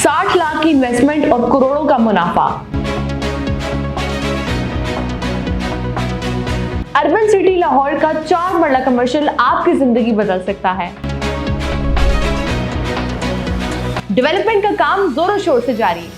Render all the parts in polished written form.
60 लाख की इन्वेस्टमेंट और करोड़ों का मुनाफा। अर्बन सिटी लाहौर का 4 मरला कमर्शियल आपकी जिंदगी बदल सकता है। डेवलपमेंट का काम जोरों शोर से जारी।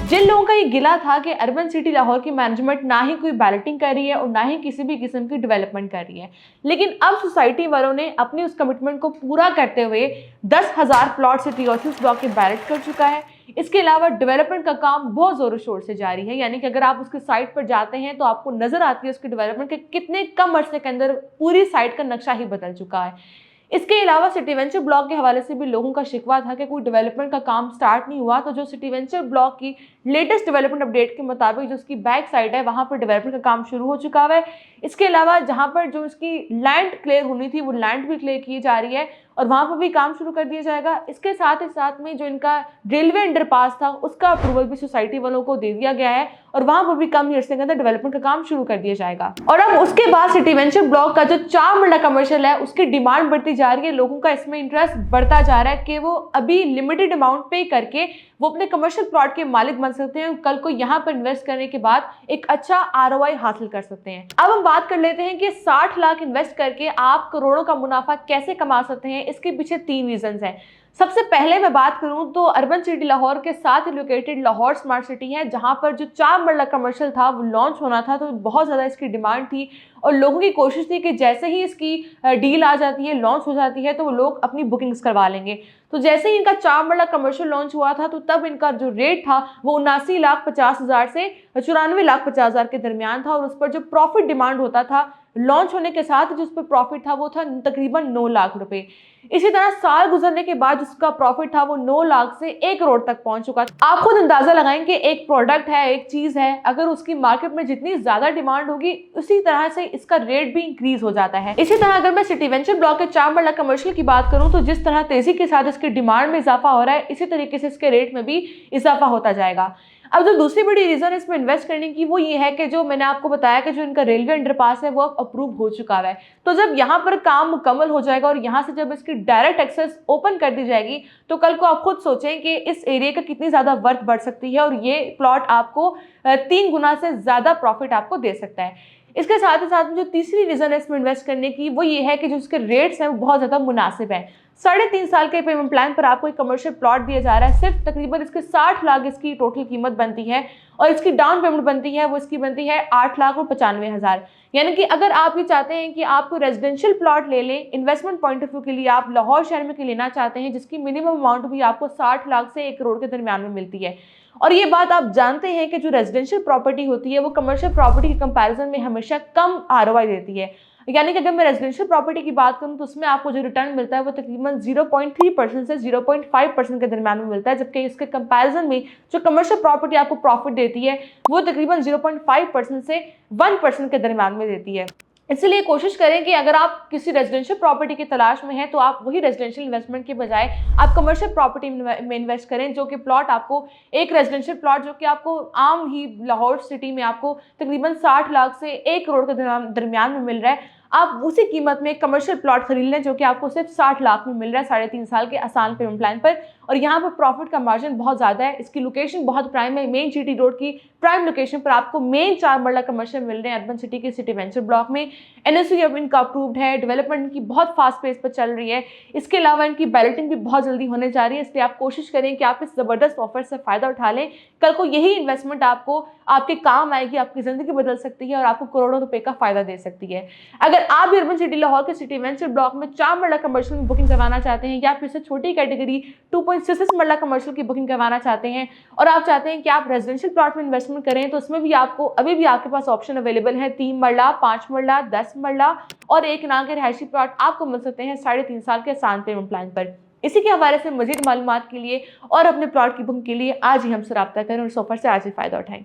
जिन लोगों का ये गिला था कि अर्बन सिटी लाहौर की मैनेजमेंट ना ही कोई बैलेटिंग कर रही है और ना ही किसी भी किस्म की डेवलपमेंट कर रही है, लेकिन अब सोसाइटी वालों ने अपनी उस कमिटमेंट को पूरा करते हुए 10,000 प्लॉट से 33 ब्लॉक के बैलेट कर चुका है। इसके अलावा डेवलपमेंट का काम बहुत जोरों शोर से जारी है, यानी कि अगर आप उसके साइट पर जाते हैं तो आपको नजर आती है उसकी डेवलपमेंट के कितने कम अरसे के अंदर पूरी साइट का नक्शा ही बदल चुका है। इसके अलावा सिटी वेंचर ब्लॉक के हवाले से भी लोगों का शिकवा था कि कोई डेवलपमेंट का काम स्टार्ट नहीं हुआ, तो जो सिटी वेंचर ब्लॉक की लेटेस्ट डेवलपमेंट अपडेट के मुताबिक जो उसकी बैक साइड है वहां पर डेवलपमेंट का काम शुरू हो चुका है। इसके अलावा जहां पर जो इसकी लैंड क्लियर होनी थी वो लैंड भी क्लियर की जा रही है और वहां पर भी काम शुरू कर दिया जाएगा। इसके साथ ही साथ में जो इनका रेलवे अंडरपास था उसका अप्रूवल भी सोसाइटी वालों को दे दिया गया है और वहां पर भी कम ईयर के अंदर डेवलपमेंट का काम शुरू कर दिया जाएगा। और अब उसके बाद सिटी वेंचर ब्लॉक का जो 4 मरला कमर्शियल है उसकी डिमांड बढ़ती जा रही है, लोगों का इसमें इंटरेस्ट बढ़ता जा रहा है कि वो अभी लिमिटेड अमाउंट पे करके वो अपने कमर्शियल प्लॉट के मालिक बन सकते हैं, कल को यहाँ पर इन्वेस्ट करने के बाद एक अच्छा आरओआई हासिल कर सकते हैं। अब हम बात कर लेते हैं कि 60 लाख इन्वेस्ट करके आप करोड़ों का मुनाफा कैसे कमा सकते हैं। इसके पीछे 3 रीजंस हैं। सबसे पहले मैं बात करूं तो अर्बन सिटी लाहौर के साथ लोकेटेड लाहौर स्मार्ट सिटी है, जहां पर जो 4 मरला कमर्शियल था वो लॉन्च होना था, तो बहुत ज़्यादा इसकी डिमांड थी और लोगों की कोशिश थी कि जैसे ही इसकी डील आ जाती है, लॉन्च हो जाती है, तो वो लोग अपनी बुकिंग्स करवा लेंगे। तो जैसे ही इनका 4 मरला कमर्शियल लॉन्च हुआ था तो तब इनका जो रेट था वो 79,50,000 से 94,50,000 के दरमियान था और उस पर जो प्रॉफिट डिमांड होता था लॉन्च होने के साथ जो उस पर प्रॉफिट था वो था तकरीबन 9 लाख रुपए। इसी तरह साल गुजरने के बाद जिसका प्रॉफिट था वो 9 लाख से 1 करोड़ तक पहुंच चुका था। आप खुद अंदाजा लगाएं कि एक प्रोडक्ट है, एक चीज है, अगर उसकी मार्केट में जितनी ज्यादा डिमांड होगी उसी तरह से इसका रेट भी इंक्रीज हो जाता है। इसी तरह अगर मैं सिटी वेंचर ब्लॉक के 4 मरला कमर्शियल की बात करूं तो जिस तरह तेजी के साथ इसकी डिमांड में इजाफा हो रहा है इसी तरीके से इसके रेट में भी इजाफा होता जाएगा। अब जो दूसरी बड़ी रीजन इसमें इन्वेस्ट करने की वो ये है कि जो मैंने आपको बताया कि जो इनका रेलवे अंडरपास है वो अप्रूव हो चुका है, तो जब यहाँ पर काम मुकम्मल हो जाएगा और यहाँ से जब इसकी डायरेक्ट एक्सेस ओपन कर दी जाएगी तो कल को आप खुद सोचें कि इस एरिया का कितनी ज्यादा वर्थ बढ़ सकती है और ये प्लॉट आपको 3 गुना से ज्यादा प्रॉफिट आपको दे सकता है। इसके साथ ही साथ जो तीसरी रीजन है इसमें इन्वेस्ट करने की वो ये है कि जो इसके रेट्स हैं वो बहुत ज्यादा मुनासिब है। 3.5 साल के पेमेंट प्लान पर आपको एक कमर्शियल प्लॉट दिया जा रहा है, सिर्फ तकरीबन इसके 60 लाख इसकी टोटल कीमत बनती है और इसकी डाउन पेमेंट बनती है वो इसकी बनती है 8,95,000। यानी कि अगर आप ये चाहते हैं कि आपको रेजिडेंशियल प्लॉट ले लें, इन्वेस्टमेंट पॉइंट ऑफ व्यू के लिए आप लाहौर शहर में लेना चाहते हैं जिसकी मिनिमम अमाउंट भी आपको 60 लाख से 1 करोड़ के दरमियान में मिलती है। और ये बात आप जानते हैं कि जो रेजिडेंशियल प्रॉपर्टी होती है वो कमर्शियल प्रॉपर्टी के कंपैरिजन में हमेशा कम आरओआई देती है। यानी कि अगर मैं रेजिडेंशियल प्रॉपर्टी की बात करूं तो उसमें आपको जो रिटर्न मिलता है वो तकरीबन 0.3% से 0.5% के दरमियान में मिलता है, जबकि इसके कंपैरिजन में जो कमर्शियल प्रॉपर्टी आपको प्रॉफिट देती है वो तकरीबन 0.5% से 1% के दरमियान में देती है। इसलिए कोशिश करें कि अगर आप किसी रेजिडेंशियल प्रॉपर्टी की तलाश में हैं तो आप वही रेजिडेंशियल इन्वेस्टमेंट के बजाय आप कमर्शियल प्रॉपर्टी में इन्वेस्ट करें, जो कि प्लॉट आपको एक रेजिडेंशियल प्लॉट जो कि आपको आम ही लाहौर सिटी में आपको तकरीबन 60 लाख से 1 करोड़ के दरमियान में मिल रहा है। आप उसी कीमत में एक कमर्शियल प्लॉट खरीद लें जो कि आपको सिर्फ 60 लाख में मिल रहा है 3.5 साल के आसान पेमेंट प्लान पर, और यहाँ पर प्रॉफिट का मार्जिन बहुत ज़्यादा है। इसकी लोकेशन बहुत प्राइम है, मेन जीटी रोड की प्राइम लोकेशन पर आपको मेन 4 मरला कमर्शियल मिल रहे हैं अर्बन सिटी के सिटी वेंचर ब्लॉक में। एनओसी अब इनका अप्रूव्ड है, डेवलपमेंट इनकी बहुत फास्ट पेस पर चल रही है। इसके अलावा इनकी बैलेटिंग भी बहुत जल्दी होने जा रही है, इसलिए आप कोशिश करें कि आप इस ज़बरदस्त ऑफर से फ़ायदा उठा लें। कल को यही इन्वेस्टमेंट आपको आपके काम आएगी, आपकी ज़िंदगी बदल सकती है और आपको करोड़ों रुपए का फ़ायदा दे सकती है। अगर आप भी अर्बन सिटी लाहौर के सिटी वेंचर ब्लॉक में 4 मरला कमर्शियल में बुकिंग करवाना चाहते हैं या फिर से छोटी कैटेगरी 2.66 मरला कमर्शियल की बुकिंग करवाना चाहते हैं और आप चाहते हैं कि आप रेजिडेंशियल प्लॉट में इन्वेस्टमेंट करें, तो उसमें भी आपको अभी भी आपके पास ऑप्शन अवेलेबल है। 3 मरला, 5 मरला, 10 मरला और 1 कनाल के रिहायशी प्लॉट आपको मिल सकते हैं 3.5 साल के आसान पेमेंट प्लान पर। इसी के हवाले से मजीद मालूमात के लिए और अपने प्लॉट की बुकिंग के लिए आज ही हमसे रब्ता करें और इस ऑफर से आज ही फायदा उठाएं।